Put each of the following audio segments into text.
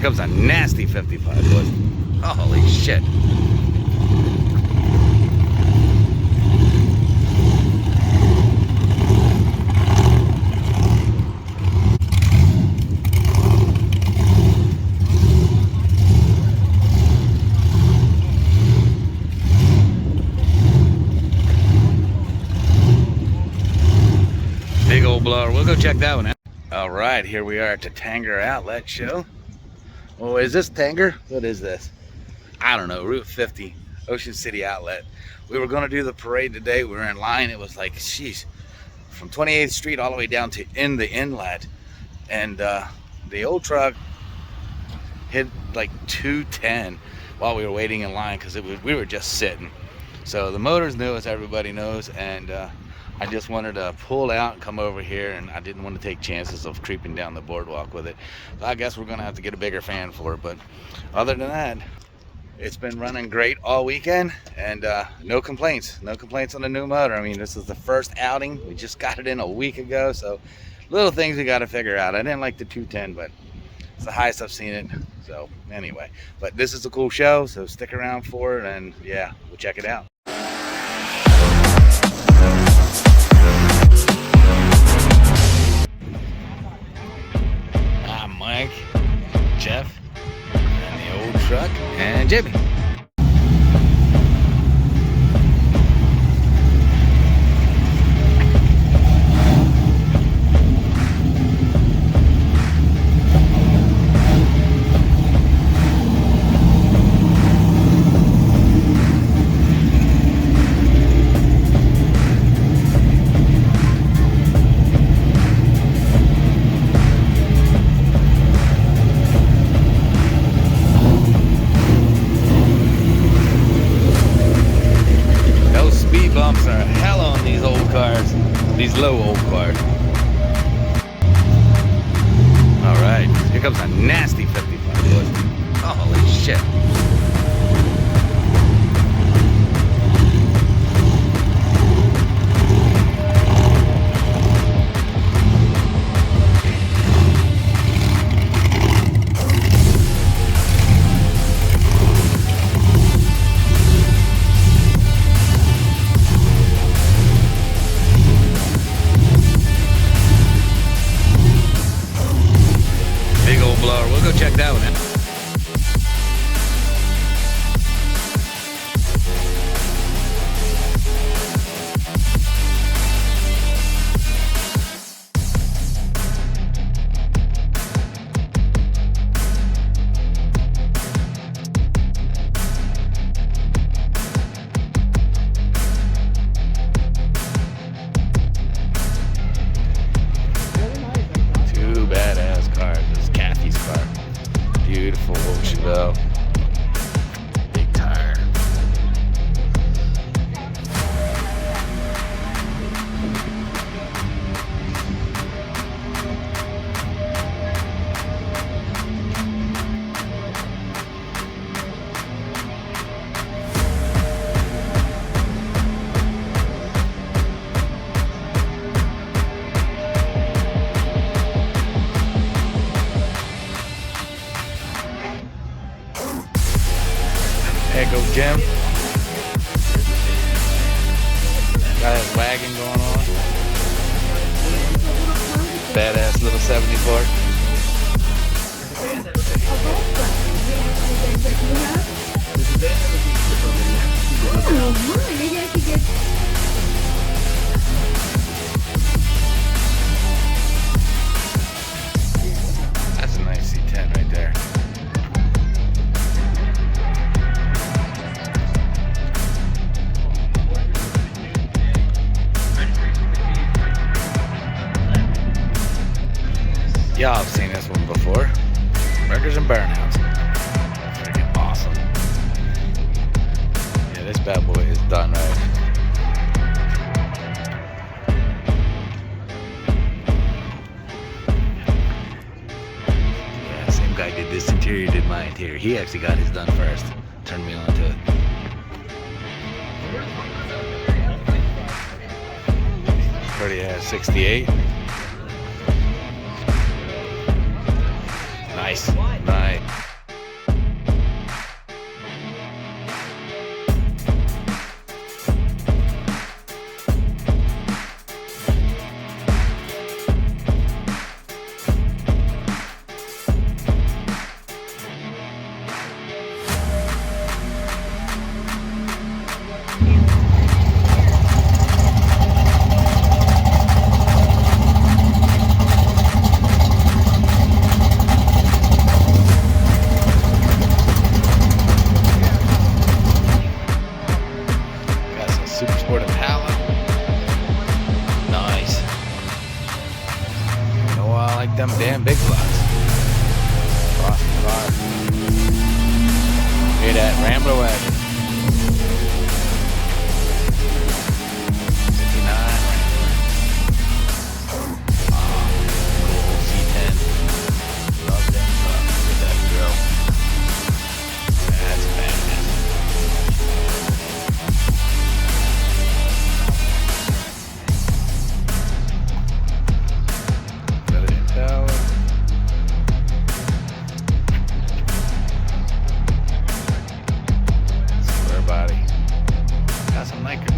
comes a nasty 55, boys. Holy shit. Big old blower. We'll go check that one out. All right, here we are at the Tanger Outlet Show. Oh, is this Tanger? What is this? I don't know. Route 50, Ocean City Outlet. We were going to do the parade today. We were in line. It was like, sheesh, from 28th Street all the way down to the inlet. And the old truck hit like 210 while we were waiting in line because we were just sitting. So the motor's new, as everybody knows, and I just wanted to pull out and come over here, and I didn't want to take chances of creeping down the boardwalk with it. So I guess we're going to have to get a bigger fan for it. But other than that, it's been running great all weekend, and no complaints. No complaints on the new motor. I mean, this is the first outing. We just got it in a week ago, so little things we got to figure out. I didn't like the 210, but it's the highest I've seen it. So anyway, but this is a cool show, so stick around for it, and yeah, we'll check it out. Mike, Jeff, and the old truck, and Jimmy. Bumps are hell on these old cars, these low old cars. All right, here comes a nasty 55, boys. Holy shit. We'll go check that one out. Two badass cars. Beautiful Chevelle. Big tire. There goes Jim. Got his wagon going on. Badass little 74. That's a nice C10 right there. Y'all have seen this one before. Wreckers and Burnouts. Freaking awesome. Yeah, this bad boy is done right. Yeah, same guy did this interior, did my interior. He actually got his done first. Turned me on to it. Already has 68. Nice. brake flies. Cross the car. Hear that Rambler wagon. 59 Rambler. Cool C10. Love that truck. Look at that grill. That's badass.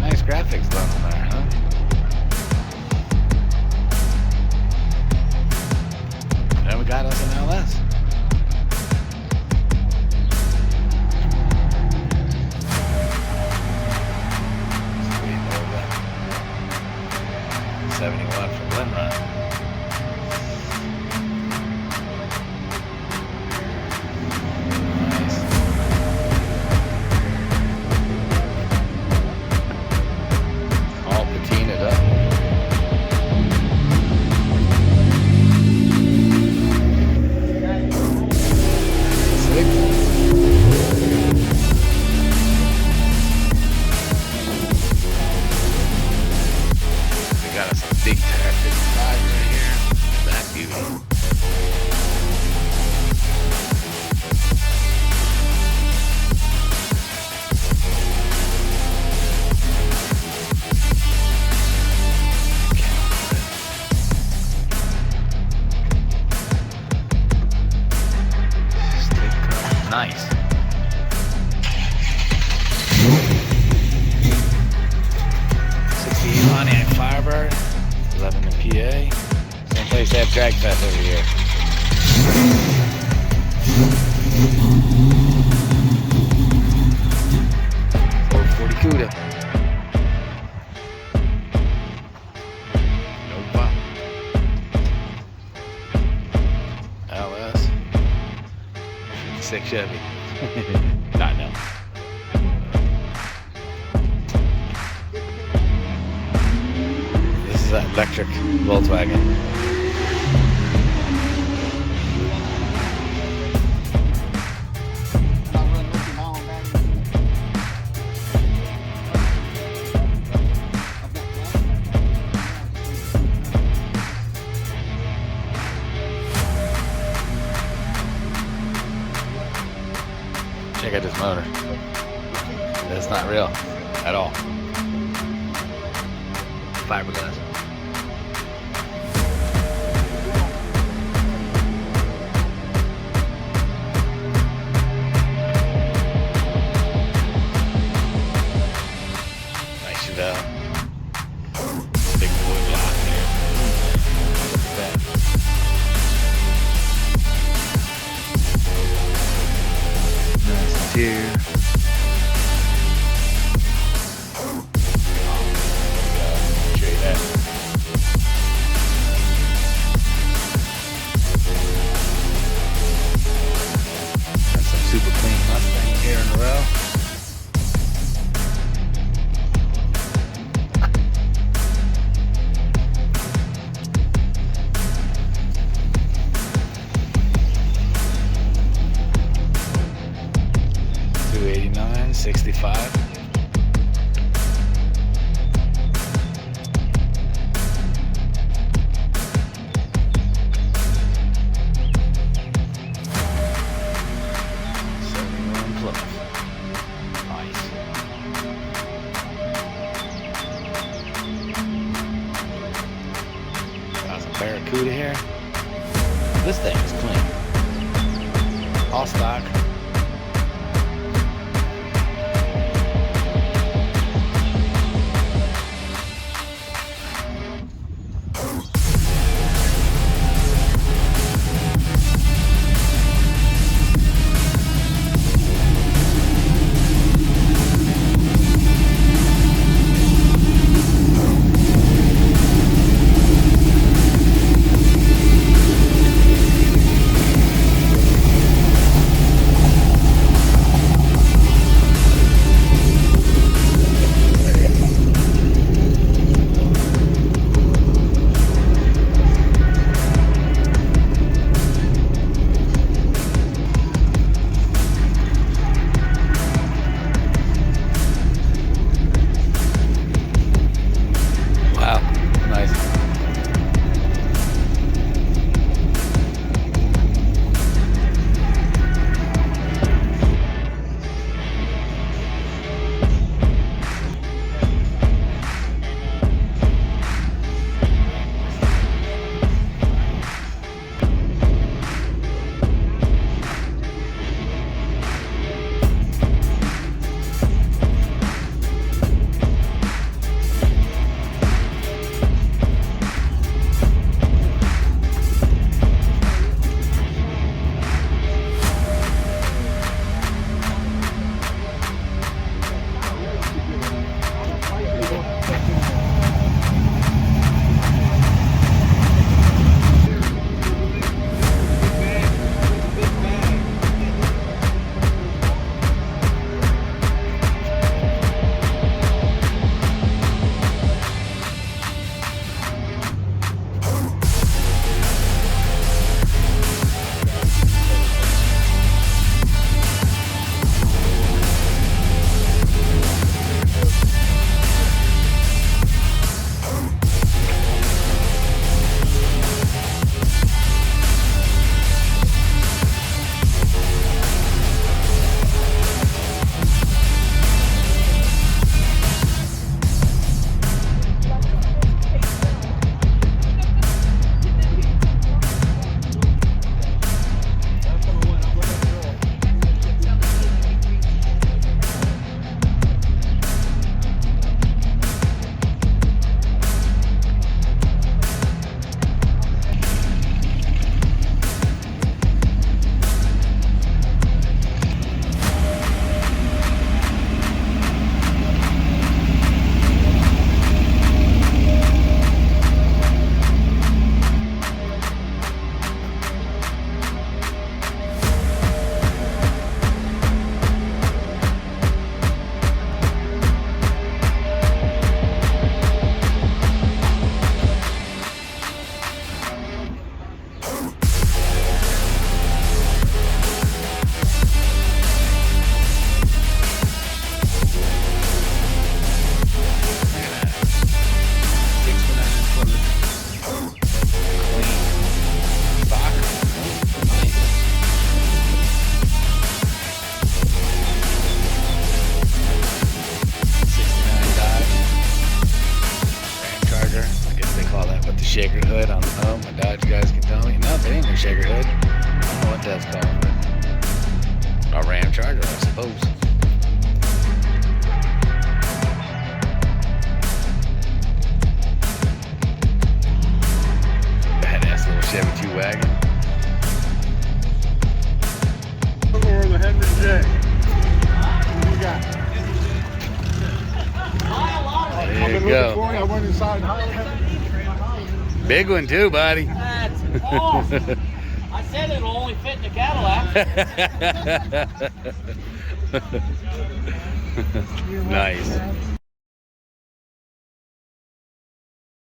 Nice graphics done on there, huh? Then we got us an LS. Sweet over. 71 from Glenrun. Big tire 55 right here. That beauty. Nice. Pontiac Firebird. 11 in PA. Same place they have Drag Fest over here. 440 CUDA. No problem. LS. 56 Chevy. Not no. This is an electric Volkswagen. Check out this motor. That's not real at all. Fiberglass. Nice Chevelle. Big boy block there. Look at that. Nice interior. Super clean Mustang here in the row. $289, 65. Nice. Got some Barracuda here. This thing is clean. All stock. good. I don't know what that's called. A Ram Charger, I suppose. Badass little Chevy 2-wagon. Or the Henry J. What do you got? There you go. I went inside. Big one too, buddy. That's awesome. I said it'll only fit in the Cadillac. Nice.